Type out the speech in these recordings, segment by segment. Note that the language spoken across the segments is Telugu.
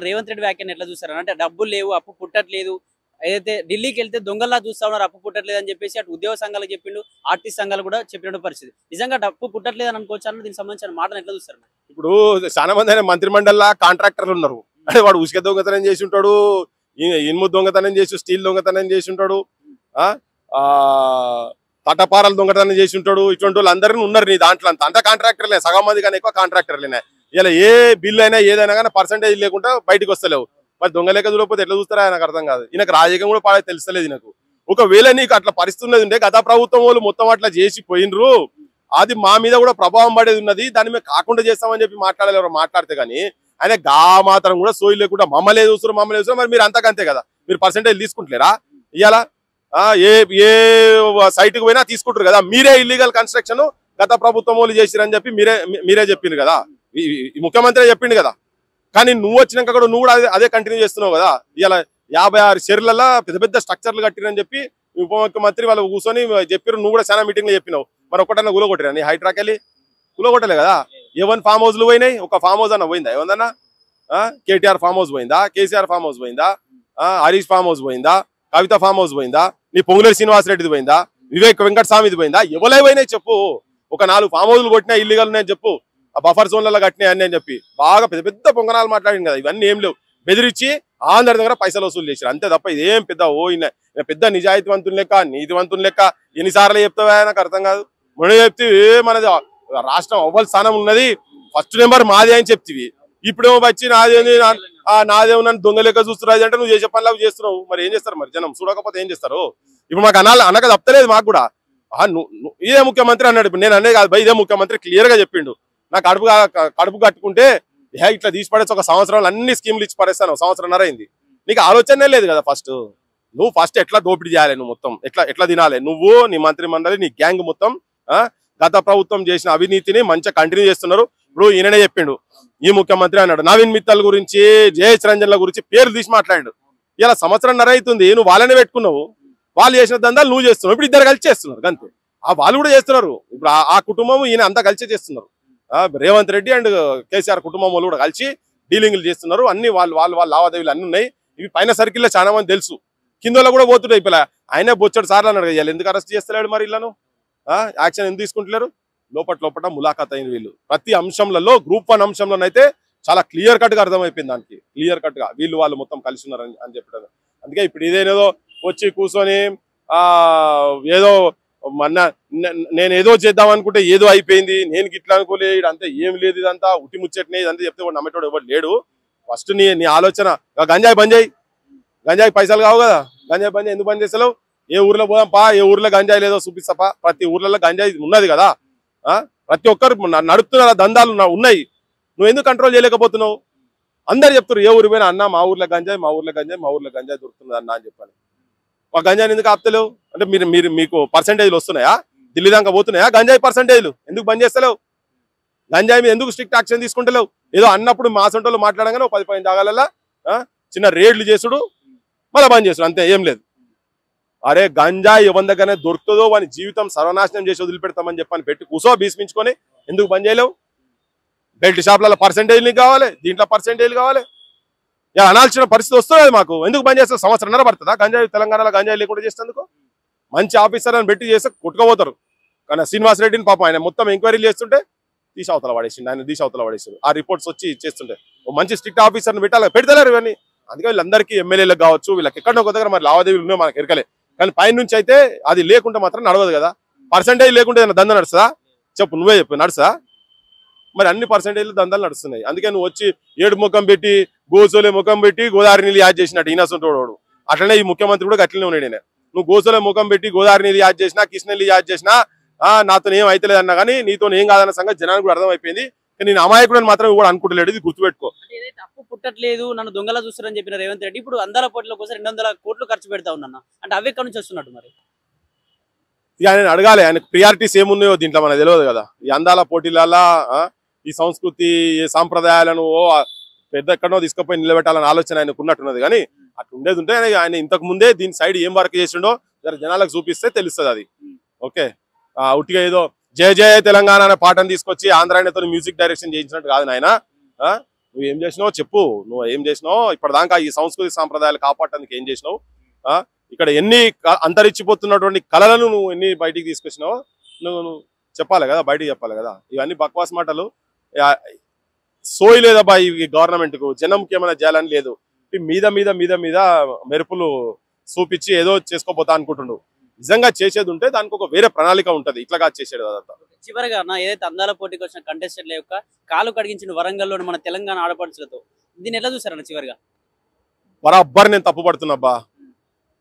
రేవంత్ రెడ్డి వ్యాఖ్యను ఎట్లా చూస్తారు అంటే డబ్బులు లేవు అప్పు పుట్టట్లేదు ఏదైతే ఢిల్లీకి వెళ్తే దొంగల్లా చూస్తా ఉన్నారు అప్పు పుట్టట్లేదు అని చెప్పేసి అటు ఉద్యోగ సంఘాలకు చెప్పిండు ఆర్టిస్ట్ సంఘాలు కూడా చెప్పిన పరిస్థితి నిజంగా డబ్బు పుట్టట్లేదు అని అనుకోవచ్చు అన్న దీనికి సంబంధించిన మాటను ఎట్లా చూస్తారు ఇప్పుడు చాలా మంది అయినా మంత్రిమండలిలో కాంట్రాక్టర్లు ఉన్నారు అంటే వాడు ఉసుక దొంగతనం చేసి ఉంటాడు ఇనుము దొంగతనం చేసి స్టీల్ దొంగతనం చేసి ఉంటాడు తటపారాలు దొంగతనం చేసి ఉంటాడు ఇటువంటి వాళ్ళు అందరినీ ఉన్నారు నీ దాంట్లో అంతా కాంట్రాక్టర్లే సగం మంది కానీ ఎక్కువ కాంట్రాక్టర్లేనే ఇలా ఏ బిల్లు అయినా ఏదైనా కానీ పర్సెంటేజ్ లేకుండా బయటకు వస్తలేవు మరి దొంగ లెక్క చూడకపోతే ఎట్లా చూస్తారా నాకు అర్థం కాదు ఈయనకు రాజకీయం కూడా పాడే తెలుస్తలేదు నాకు ఒకవేళ నీకు అట్లా పరిస్థితి ఉన్నది ఉంటే గత ప్రభుత్వం వాళ్ళు మొత్తం అట్లా చేసి పోయినరు అది మా మీద కూడా ప్రభావం పడేది ఉన్నది దాన్ని మేము కాకుండా చేస్తామని చెప్పి మాట్లాడలేరు మాట్లాడితే కానీ ఆయన గా మాత్రం కూడా సోయి లేకుండా మమ్మల్ని చూస్తారు మరి మీరు అంతకంతే కదా మీరు పర్సెంటేజ్ తీసుకుంటలేరా ఇవాళ ఏ ఏ సైట్కి పోయినా తీసుకుంటారు కదా మీరే ఇల్లీగల్ కన్స్ట్రక్షన్ గత ప్రభుత్వం వాళ్ళు చేసిరని చెప్పి మీరే చెప్పిండ్రు కదా ముఖ్యమంత్రి చెప్పిండు కదా కానీ నువ్వు వచ్చినాక కూడా నువ్వు కూడా అదే కంటిన్యూ చేస్తున్నావు కదా ఇలా 56 షేర్లలో పెద్ద పెద్ద స్ట్రక్చర్లు కట్టిరని చెప్పి ఉప ముఖ్యమంత్రి వాళ్ళు కూర్చొని చెప్పారు నువ్వు కూడా చాలా మీటింగ్లో చెప్పినావు మరి ఒకటన్నా కూలగొట్టిరా నీ హైడ్రాక్ వెళ్ళి కూలగొట్టలే కదా ఏవన్ ఫామ్ హౌస్లు పోయినాయి ఒక ఫామ్ హౌస్ అన్న పోయిందా ఏమన్నా కేటీఆర్ ఫామ్ హౌస్ పోయిందా కేసీఆర్ ఫామ్ హౌస్ పోయిందా హరీష్ ఫామ్ హౌస్ పోయిందా కవిత ఫామ్ హౌస్ పోయిందా నీ పొంగులేరు శ్రీనివాసరెడ్డిది పోయిందా వివేక్ వెంకటస్వామిది పోయిందా ఎవరై పోయినాయి చెప్పు ఒక 4 ఫామ్ హౌస్లు కొట్టినా ఇల్లీగల్ ఉన్నాయని చెప్పు ఆ బఫర్ జోన్లలో కట్టినాయి అని చెప్పి బాగా పెద్ద పెద్ద పొంగనాలు మాట్లాడింది కదా ఇవన్నీ ఏం లేవు బెదిరించి అందరి దగ్గర పైసలు వసూలు చేశారు అంతే తప్ప ఇదేం పెద్ద పెద్ద నిజాయితీవంతులు లెక్క నీతివంతులు లెక్క ఎన్నిసార్లు చెప్తావా నాకు అర్థం కాదు మనం చెప్తే మనది రాష్ట్రం అవ్వల్ స్థానం ఉన్నది ఫస్ట్ నెంబర్ మాదే అని చెప్తివి ఇప్పుడేమో వచ్చి నాదేమో నన్ను దొంగ లెక్క చూస్తున్నారు అంటే నువ్వు చేసే పనిలాగా చేస్తున్నావు మరి ఏం చేస్తారు మరి జనం చూడకపోతే ఏం చేస్తారు ఇప్పుడు మాకు అనక తప్పలేదు మాకు కూడా ఇదే ముఖ్యమంత్రి అన్నాడు నేను అనే కాదు ఇదే ముఖ్యమంత్రి క్లియర్ గా చెప్పిండు నాకు కడుపు కట్టుకుంటే ఇట్లా తీసి పడేసి ఒక సంవత్సరాలు అన్ని స్కీములు ఇచ్చి పడేస్తాను సంవత్సరంన్నర అయింది నీకు ఆలోచనే లేదు కదా నువ్వు ఫస్ట్ ఎట్లా దోపిడీ చేయాలి నువ్వు మొత్తం ఎట్లా తినాలి నువ్వు నీ మంత్రి మండలి నీ గ్యాంగ్ మొత్తం గత ప్రభుత్వం చేసిన అవినీతిని మంచిగా కంటిన్యూ చేస్తున్నారు ఇప్పుడు ఈయననే చెప్పిండు ఈ ముఖ్యమంత్రి అన్నాడు నవీన్ మిత్తల్ గురించి జయేష్ రంజన్ల గురించి పేరు తీసి మాట్లాడాడు ఇలా సంవత్సరంన్నర అవుతుంది నువ్వు వాళ్ళనే పెట్టుకున్నావు వాళ్ళు చేసిన దందాలు నువ్వు చేస్తున్నావు ఇప్పుడు ఇద్దరు కలిసి చేస్తున్నారు అంతే వాళ్ళు కూడా చేస్తున్నారు ఇప్పుడు ఆ కుటుంబం ఈయన అంతా కలిసి చేస్తున్నారు రేవంత్ రెడ్డి అండ్ కేసీఆర్ కుటుంబం వాళ్ళు కూడా కలిసి డీలింగ్లు చేస్తున్నారు అన్ని వాళ్ళ లావాదేవీలు అన్ని ఉన్నాయి ఇవి పైన సర్కిల్లో చాలా మంది తెలుసు కిందలో కూడా పోతుంటాయి ఇప్పుడు ఆయనే బొచ్చడు సార్లు అన్నాడు వీళ్ళు ఎందుకు అరెస్ట్ చేస్తలేడు మరి ఇళ్ళను యాక్షన్ ఎందుకు తీసుకుంటలేరు లోపల ములాఖాత్ అయిన వీళ్ళు ప్రతి అంశంలో గ్రూప్ 1 అంశంలోనైతే చాలా క్లియర్ కట్ గా అర్థమైపోయింది దానికి క్లియర్ కట్ గా వాళ్ళు మొత్తం కలిసి ఉన్నారు అని చెప్పడం అందుకే ఇప్పుడు ఇదేనేదో వచ్చి కూర్చొని ఏదో నేను ఏదో చేద్దాం అనుకుంటే ఏదో అయిపోయింది నేను గిట్లా అనుకోలే ఇదంతా ఏం లేదు ఇదంతా ఉట్టి ముచ్చట్నే ఇదంతా చెప్తే వాడు నమ్మేటోడు ఎవరు లేడు ఫస్ట్ నీ ఆలోచన గంజాయి బంద్ చేయి గంజాయి పైసలు కావు కదా గంజాయి బంద్ ఎందుకు బంద్ చేస్తలేవు ఏ ఊర్లో పోదాం పా ఏ ఊర్లో గంజాయి లేదో చూపిస్తాపా ప్రతి ఊర్లలో గంజాయి ఉన్నది కదా ప్రతి ఒక్కరు నడుపుతున్న దందాలు ఉన్నాయి నువ్వు ఎందుకు కంట్రోల్ చేయలేకపోతున్నావు అందరు చెప్తారు ఏ ఊరు పోయినా అన్న మా ఊర్లో గంజాయి దొరుకుతుంది అన్న అని చెప్పాను ఒక గంజాయిని ఎందుకు ఆపుతలేవు అంటే మీకు పర్సెంటేజ్లు వస్తున్నాయా ఢిల్లీ దాకా పోతున్నాయా గంజాయి పర్సెంటేజ్లు ఎందుకు బంద్ చేస్తలేవు గంజాయి మీద ఎందుకు స్ట్రిక్ట్ యాక్షన్ తీసుకుంటలేవు ఏదో అన్నప్పుడు మా సొంటలు మాట్లాడగానే 10-15 జాగాలలో చిన్న రేడ్లు చేసుడు మళ్ళీ బంద్ చేసుడు అంతే ఏం లేదు అరే గంజాయి ఎవరి దగ్గరనే దొరుకుతుందో వాని జీవితం సర్వనాశనం చేసి వదిలిపెడతామని చెప్పని పెట్టి కూసో భీష్మించుకొని ఎందుకు బంద్ చేయలేవు బెల్ట్ షాప్లలో పర్సెంటేజ్లు కావాలి దీంట్లో పర్సెంటేజ్లు కావాలి అనాల్సిన పరిస్థితి వస్తుంది మాకు ఎందుకు బంద్ చేస్తారు సంవత్సరంన్నర పడుతుందా గంజాయి తెలంగాణలో గంజాయి లేకుండా చేసేందుకు మంచి ఆఫీసర్ అని పెట్టి చేస్తే కొట్టుకోపోతారు కానీ శ్రీనివాసరెడ్డిని పాపం ఆయన మొత్తం ఎంక్వైరీలు చేస్తుంటే తీసవతల పడేసిండు ఆయన తీసవతల పడేసారు ఆ రిపోర్ట్స్ వచ్చి చేస్తుంటే మంచి స్ట్రిక్ట్ ఆఫీసర్ని పెట్టాలి పెడతలేరు ఇవన్నీ అందుకే వీళ్ళందరికీ ఎమ్మెల్యేలకు కావచ్చు వీళ్ళకి ఎక్కడో ఒక దగ్గర మరి లావాదేవీలు ఉన్నాయి మనకు ఎరకలే కానీ పైన నుంచి అయితే అది లేకుండా మాత్రం నడవదు కదా పర్సెంటేజ్ లేకుంటే దందా నడుస్తుందా చెప్పు నువ్వే చెప్పు నడుస్తుందా మరి అన్ని పర్సెంటేజ్లు దందాలు నడుస్తున్నాయి అందుకే నువ్వు వచ్చి ఏడు ముఖం పెట్టి గోసోలే ముఖం పెట్టి గోదావరి నీళ్ళు యాడ్ చేసినట్టు ఈనసంటోడు అట్లనే ఈ ముఖ్యమంత్రి కూడా అట్లనే ఉన్నాడు నువ్వు గోసోలే ముఖం పెట్టి గోదావరి నీళ్ళు యాడ్ చేసినా కృష్ణ నీళ్ళు యాడ్ చేసినా నాతో ఏం అయితలేదు అన్నా కానీ నీతో ఏం కాదన్న సంగతి జనానికి కూడా అర్థమైపోయింది నేను అమాయకుడు మాత్రం కూడా అనుకుంటలేడు ఇది గుర్తుపెట్టుకో ఏదైతే అప్పు పుట్టట్లేదు నన్ను దొంగలా చూస్తారని చెప్పిన రేవంత్ రెడ్డి ఇప్పుడు అందాల పోటీల కోసం 200 కోట్లు ఖర్చు పెడతా ఉన్నా అంటే అవి ఎక్కడి నుంచి వస్తున్నట్టు మరి ఇక ఆయన అడగాలి ఆయనకు ప్రియారిటీస్ ఏమున్నాయో దీంట్లో మనకు తెలియదు కదా ఈ అందాల పోటీలలో ఈ సంస్కృతి సాంప్రదాయాలను పెద్ద ఎక్కడో తీసుకుపోయి నిలబెట్టాలని ఆలోచన ఆయనకు ఉన్నట్టున్నది కానీ అట్లా ఉండేది ఉంటే ఆయన ఇంతకు ముందే దీని సైడ్ ఏం వర్క్ చేసిండో జనాలకు చూపిస్తే తెలుస్తుంది అది ఓకే ఉట్టిగా ఏదో జయ జయ తెలంగాణ అనే పాటను తీసుకొచ్చి ఆంధ్రాయనతో మ్యూజిక్ డైరెక్షన్ చేయించినట్టు కాదు నాయన నువ్వు ఏం చేసినావు చెప్పు, నువ్వు ఏం చేసినావు ఇప్పటిదాకా ఈ సంస్కృతి సాంప్రదాయాలు కాపాడటానికి ఏం చేసినావు, ఇక్కడ ఎన్ని అంతరించిపోతున్నటువంటి కళలను నువ్వు ఎన్ని బయటికి తీసుకొచ్చినావు నువ్వు చెప్పాలి కదా, బయటికి చెప్పాలి కదా. ఇవన్నీ బక్వాస్ మాటలు. సోయి లేదబ్బా ఈ గవర్నమెంట్ కు, జనంకి ఏమైనా చేయాలని లేదు. మీద మీద మీద మీద మెరుపులు చూపించి ఏదో చేసుకోపోతా అనుకుంటుండు. నిజంగా చేసేది ఉంటే దానికి ఒక వేరే ప్రణాళిక ఉంటది, ఇట్లాగా చేసేది అదంతా. చివరిగా ఏదైతే అందాల పోటీకి వచ్చిన కంటెస్టెంట్ల యొక్క కాలు కడిగించిన వరంగల్లోని మన తెలంగాణ ఆడపడుచులతో దీన్ని ఎలా చూసారన్న? చివరిగా బరాబ్బర్ నేను తప్పు పడుతున్నబ్బా.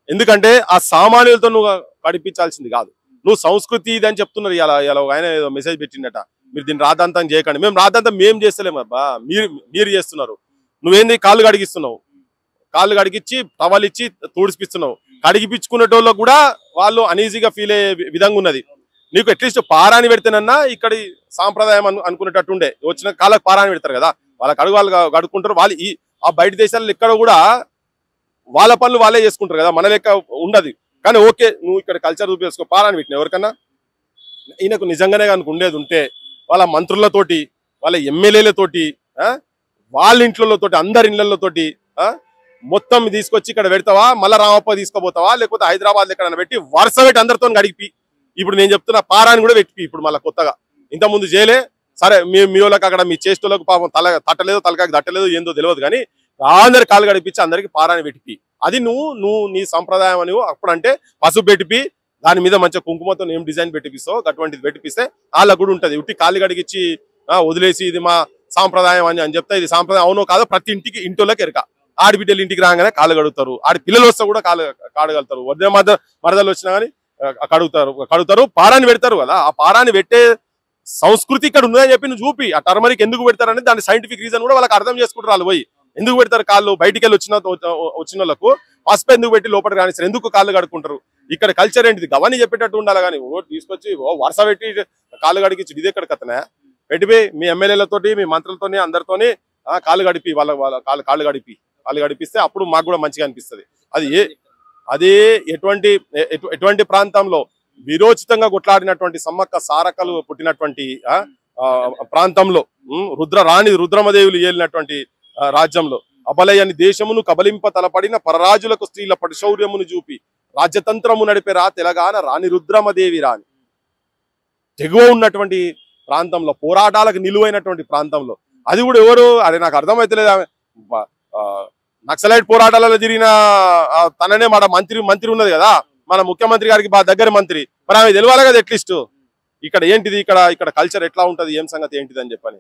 ఎందుకంటే ఆ సామాన్యులతో నువ్వు కడిపించాల్సింది కాదు, నువ్వు సంస్కృతి ఇది అని చెప్తున్నారు. ఇలా ఆయన ఏదో మెసేజ్ పెట్టిండట, మీరు దీన్ని రాద్ధాంతం చేయకండి. మేము రాద్ధాంతం మేము చేస్తలేము అబ్బా, మీరు చేస్తున్నారు. నువ్వేంది కాళ్ళు కడిగిస్తున్నావు, కాళ్ళు కడిగించి టవల్ ఇచ్చి తుడిపిస్తున్నావు. కడిగిపించుకునేటోళ్ళకు కూడా వాళ్ళు అనీజీగా ఫీల్ అయ్యే విధంగా ఉన్నది. నీకు అట్లీస్ట్ పారాని పెడితేనన్నా ఇక్కడ సాంప్రదాయం అనుకునేటట్టు ఉండే. వచ్చిన కాళ్ళకు పారాని పెడతారు కదా, వాళ్ళకి అడుగు వాళ్ళు కడుక్కుంటారు. వాళ్ళు ఆ బయట దేశాల్లో ఇక్కడ కూడా వాళ్ళ పనులు వాళ్ళే చేసుకుంటారు కదా, మన లెక్క ఉండదు. కానీ ఓకే నువ్వు ఇక్కడ కల్చర్ చూపించుకో, పారాని పెట్టిన ఎవరికన్నా. ఈయనకు నిజంగానే కనుక ఉండేది ఉంటే వాళ్ళ మంత్రులతోటి, వాళ్ళ ఎమ్మెల్యేలతోటి, వాళ్ళ ఇంట్లతోటి, అందరి ఇళ్లతోటి మొత్తం తీసుకొచ్చి ఇక్కడ పెడతావా, మళ్ళా రామప్ప తీసుకోపోతావా, లేకపోతే హైదరాబాద్ ఎక్కడన్నా పెట్టి వరుస పెట్టి అందరితో గడిపి ఇప్పుడు నేను చెప్తున్నా పారాని కూడా పెట్టి ఇప్పుడు మళ్ళీ కొత్తగా. ఇంతకుముందు చేయలే సరే, మీ వాళ్ళకి అక్కడ మీ చేష్టోళ్ళకు పాపం తట్టలేదు, తలకాకి తట్టలేదు, ఏందో తెలియదు. కానీ అందరి కాళ్ళు గడిపించి అందరికి పారాని పెట్టిపి. అది నువ్వు నీ సంప్రదాయం అని అప్పుడంటే పసుపు పెట్టిపి, దాని మీద మంచిగా కుంకుమతో ఏం డిజైన్ పెట్టిపిస్తావు అటువంటిది పెట్టిపిస్తే వాళ్ళకు కూడా ఉంటది. ఉట్టి కాళ్ళు కడిగించి వదిలేసి ఇది మా సాంప్రదాయం అని చెప్తే ఇది సాంప్రదాయం అవునో కాదో ప్రతి ఇంటికి ఎరక. ఆడబిడ్డలు ఇంటికి రాగానే కాళ్ళు కడుగుతారు, ఆడి పిల్లలు వస్తే కూడా కాడగలుగుతారు. వద్ద మరదలు వచ్చినా కానీ కడుగుతారు, పారాన్ని పెడతారు కదా. ఆ పారాన్ని పెట్టే సంస్కృతి ఇక్కడ ఉందని చెప్పి నువ్వు చూపి. ఆ టర్మరిక్ ఎందుకు పెడతారని దాని సైంటిఫిక్ రీజన్ కూడా వాళ్ళకి అర్థం చేసుకుంటారు. వాళ్ళు పోయి ఎందుకు పెడతారు కాళ్ళు, బయటికి వెళ్ళి వచ్చిన వాళ్ళకు పసుపు ఎందుకు పెట్టి లోపలికి రానిస్తారు, ఎందుకు కాళ్ళు కడుక్కుంటారు. ఇక్కడ కల్చర్ ఏంటిది గవని చెప్పేటట్టు ఉండాలి. కానీ తీసుకొచ్చి వరుస పెట్టి కాళ్ళు కడిగించి ఇదే ఇక్కడ కథనే పెట్టిపోయి మీ ఎమ్మెల్యేలతోటి మీ మంత్రులతోని అందరితోని కాళ్ళు గడిపి వాళ్ళ కాళ్ళు గడిపిస్తే అప్పుడు మాకు కూడా మంచిగా అనిపిస్తుంది. అది ఎటువంటి ప్రాంతంలో విరోచితంగా కొట్లాడినటువంటి సమ్మక్క సారకలు పుట్టినటువంటి ప్రాంతంలో రుద్రమదేవులు ఏలినటువంటి రాజ్యంలో అబలయని దేశమును కబలింప తలపడిన పరరాజులకు స్త్రీల పటిశౌర్యమును చూపి రాజ్యతంత్రము నడిపే తెలంగాణ రాణి రుద్రమదేవి రాణి. తెగువ ఉన్నటువంటి ప్రాంతంలో, పోరాటాలకు నిలువైనటువంటి ప్రాంతంలో, అది కూడా ఎవరు అదే నాకు అర్థమైతలేదు. నక్సలైట్ పోరాటాలలో జరిగిన తననే మన మంత్రి ఉన్నది కదా, మన ముఖ్యమంత్రి గారికి బాగా దగ్గర మంత్రి, మరి ఆమె తెలియాలి కదా అట్లీస్ట్ ఇక్కడ ఏంటిది, ఇక్కడ కల్చర్ ఎట్లా ఉంటది, ఏం సంగతి ఏంటిది అని చెప్పని.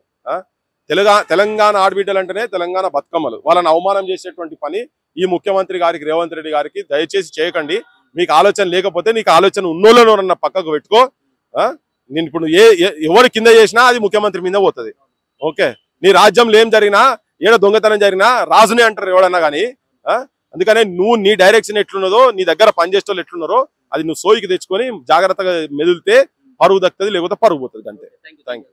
తెలంగాణ ఆడబిడ్డలు అంటేనే తెలంగాణ బతుకమ్మలు. వాళ్ళని అవమానం చేసేటువంటి పని ఈ ముఖ్యమంత్రి గారికి, రేవంత్ రెడ్డి గారికి దయచేసి చేయకండి. మీకు ఆలోచన లేకపోతే నీకు ఆలోచన ఉన్నోళ్ళనోరన్న పక్కకు పెట్టుకో. నేను ఇప్పుడు ఎవరు కింద చేసినా అది ముఖ్యమంత్రి మీద పోతుంది. ఓకే, నీ రాజ్యంలో ఏం జరిగినా, ఏడ దొంగతనం జరిగినా రాజునే అంటారు ఎవడన్నా కానీ. అందుకనే నువ్వు నీ డైరెక్షన్ ఎట్లున్నదో, నీ దగ్గర పనిచేసేటోళ్ళు ఎట్లున్నారో అది నువ్వు సోయికి తెచ్చుకొని జాగ్రత్తగా మెదిలితే పరువు దక్కుతుంది, లేకపోతే పరుగు పోతుంది. అంతే. Thank you.